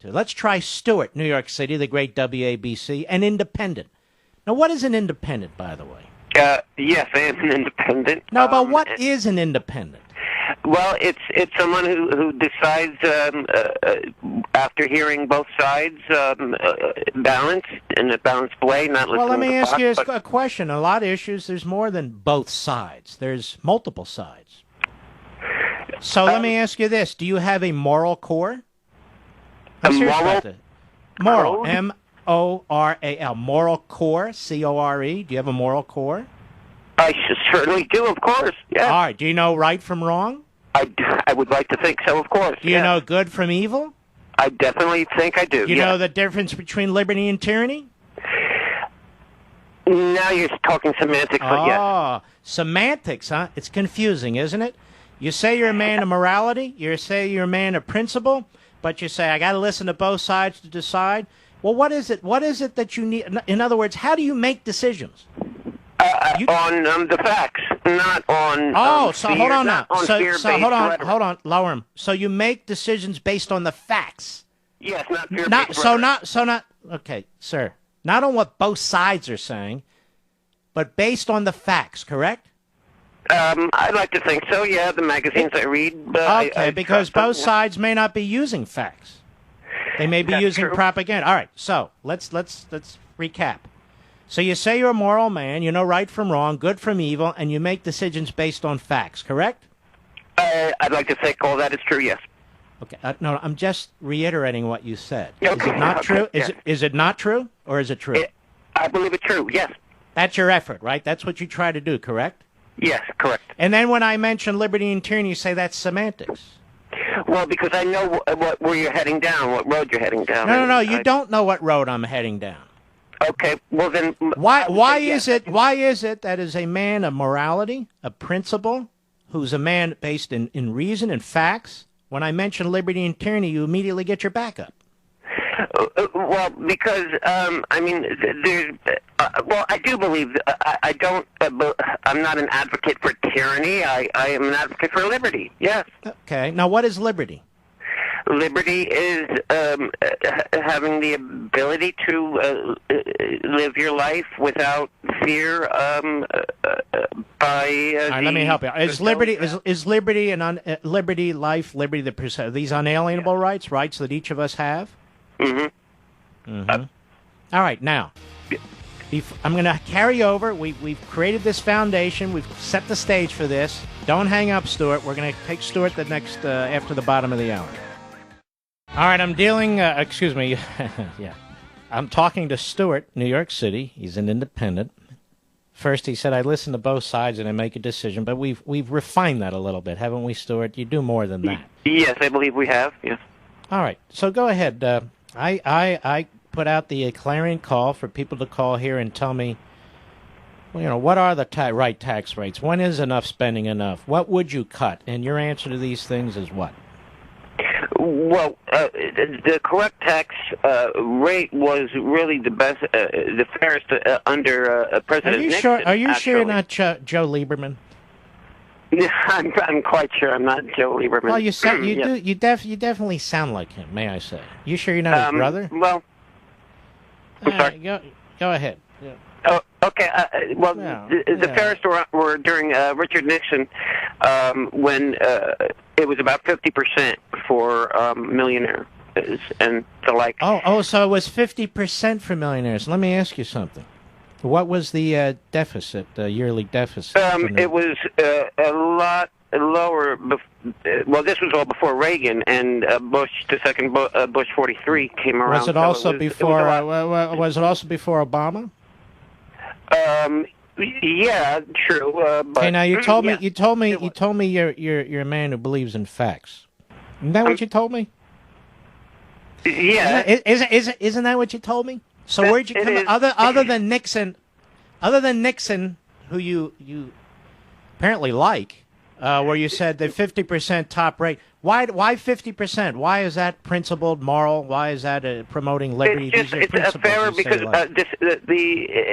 to. Let's try Stewart, New York City, the great WABC, an independent. Now, what is an independent, by the way? Yes, I am an independent. No, but what is an independent? Well, it's someone who decides after hearing both sides, balanced in a balanced way, not listening. Well, let me to ask you Fox, a question. A lot of issues, there's more than both sides. There's multiple sides. So let me ask you this: do you have a moral core? I'm serious about that. Moral, M-O-R-A-L, moral core, C-O-R-E. Do you have a moral core? I certainly do, of course. Yeah. All right. Do you know right from wrong? I would like to think so, of course. Do you know good from evil? I definitely think I do. You know the difference between liberty and tyranny? Now you're talking semantics, but yes. Oh, semantics, huh? It's confusing, isn't it? You say you're a man of morality, you say you're a man of principle, but you say, I got to listen to both sides to decide. Well, what is it? What is it that you need? In other words, how do you make decisions? On the facts, not on. So fear, hold on now. So hold on, lower him. So you make decisions based on the facts. Yes, not fear-based. Not. Okay, sir. Not on what both sides are saying, but based on the facts. Correct? I'd like to think so. Yeah, the magazines I read. Okay, because both sides may not be using facts. They may be using propaganda. All right. So let's recap. So you say you're a moral man, you know right from wrong, good from evil, and you make decisions based on facts, correct? I'd like to think all that is true, yes. Okay. No, I'm just reiterating what you said. Okay. Is it not true? Yeah. Is it not true, or is it true? I believe it's true, yes. That's your effort, right? That's what you try to do, correct? Yes, correct. And then when I mention liberty and tyranny, you say that's semantics. Well, because I know where you're heading down, what road you're heading down. No, you don't know what road I'm heading down. Okay, well then... Why is it that as a man of morality, a principle, who's a man based in reason and facts, when I mention liberty and tyranny, you immediately get your back up? Well, because, there's... I do believe... I'm not an advocate for tyranny. I am an advocate for liberty, yes. Okay, now what is liberty? Liberty is having the ability to live your life without fear. All right, let me help you. Is liberty and liberty, life, liberty the pursuit? Are these unalienable rights that each of us have? All right, now I'm going to carry over. We've created this foundation. We've set the stage for this. Don't hang up, Stuart. We're going to take Stuart the next after the bottom of the hour. All right, I'm dealing, yeah. I'm talking to Stuart, New York City. He's an independent. First, he said, I listen to both sides and I make a decision, but we've refined that a little bit, haven't we, Stuart? You do more than that. Yes, I believe we have, yes. All right, so go ahead. I put out the clarion call for people to call here and tell me, what are the right tax rates? When is enough spending enough? What would you cut? And your answer to these things is what? Well, the correct tax rate was really the best, the fairest under President Nixon. Are you sure you're not Joe Lieberman? I'm quite sure I'm not Joe Lieberman. Well, you sound, you definitely sound like him. May I say? You sure you're not his brother? Well, I'm sorry. Go ahead. Yeah. Oh, okay. The fairest were during Richard Nixon, when it was about 50% for millionaires and the like. So it was 50% for millionaires. Let me ask you something. What was the deficit, the yearly deficit? It was a lot lower. Well, this was all before Reagan and Bush, the second Bush 43 came around. Was it also before? Was it also before Obama? Yeah, true. But okay, now you told me you're a man who believes in facts. Isn't that what you told me? Yeah. Isn't that what you told me? So where'd you come other than Nixon, who you apparently like, where you said the 50% top rate? Why 50%? Why is that principled, moral? Why is that promoting liberty? It's fairer because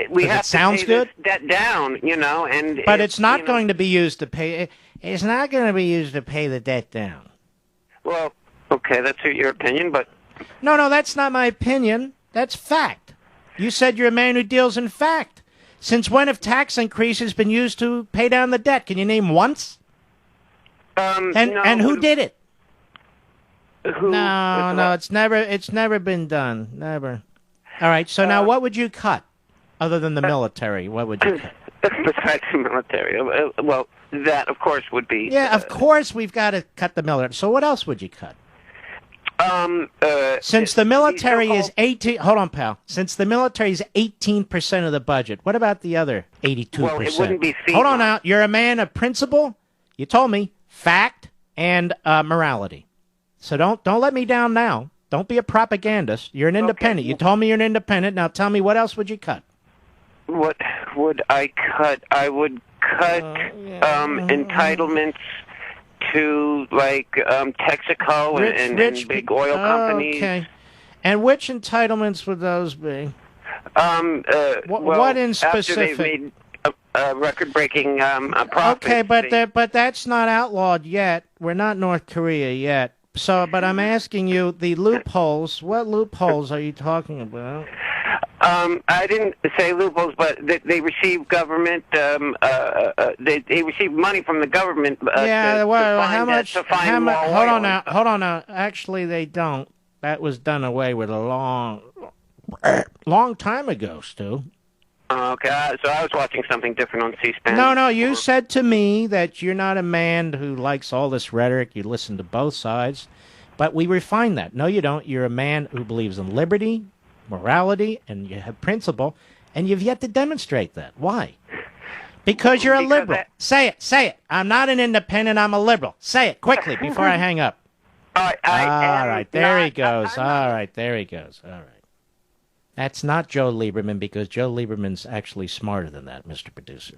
we have to pay this debt down, and but it's not going to be used to pay. It's not going to be used to pay the debt down. Well, okay, that's your opinion, but No, that's not my opinion. That's fact. You said you're a man who deals in fact. Since when have tax increases been used to pay down the debt? Can you name once? And who did it? No, it's never been done. Never. All right, so now what would you cut other than the military? What would you cut? Besides the military. Well, that, of course, would be... Yeah, of course we've got to cut the military. So what else would you cut? Since the military is 18... Hold on, pal. Since the military is 18% of the budget, what about the other 82%? Well, it wouldn't be... Hold on now. You're a man of principle? You told me. Fact and morality. So don't let me down now. Don't be a propagandist. You're an independent. Okay. You told me you're an independent. Now tell me, what else would you cut? What would I cut? I would cut entitlements to, like, Texaco and big oil companies. Okay. And which entitlements would those be? What in specific? After they've made record-breaking profits. Okay, but that's not outlawed yet. We're not North Korea yet. So, but I'm asking you, the loopholes, what loopholes are you talking about? I didn't say loopholes, but they receive government. They receive money from the government. How much? Hold on now. Actually, they don't. That was done away with a long time ago, Stu. Okay, so I was watching something different on C-SPAN. No, you said to me that you're not a man who likes all this rhetoric. You listen to both sides, but we refine that. No, you don't. You're a man who believes in liberty, morality, and you have principle, and you've yet to demonstrate that. Why? Because you're a liberal. Say it. I'm not an independent. I'm a liberal. Say it quickly before I hang up. All right, there he goes. All right. That's not Joe Lieberman, because Joe Lieberman's actually smarter than that, Mr. Producer.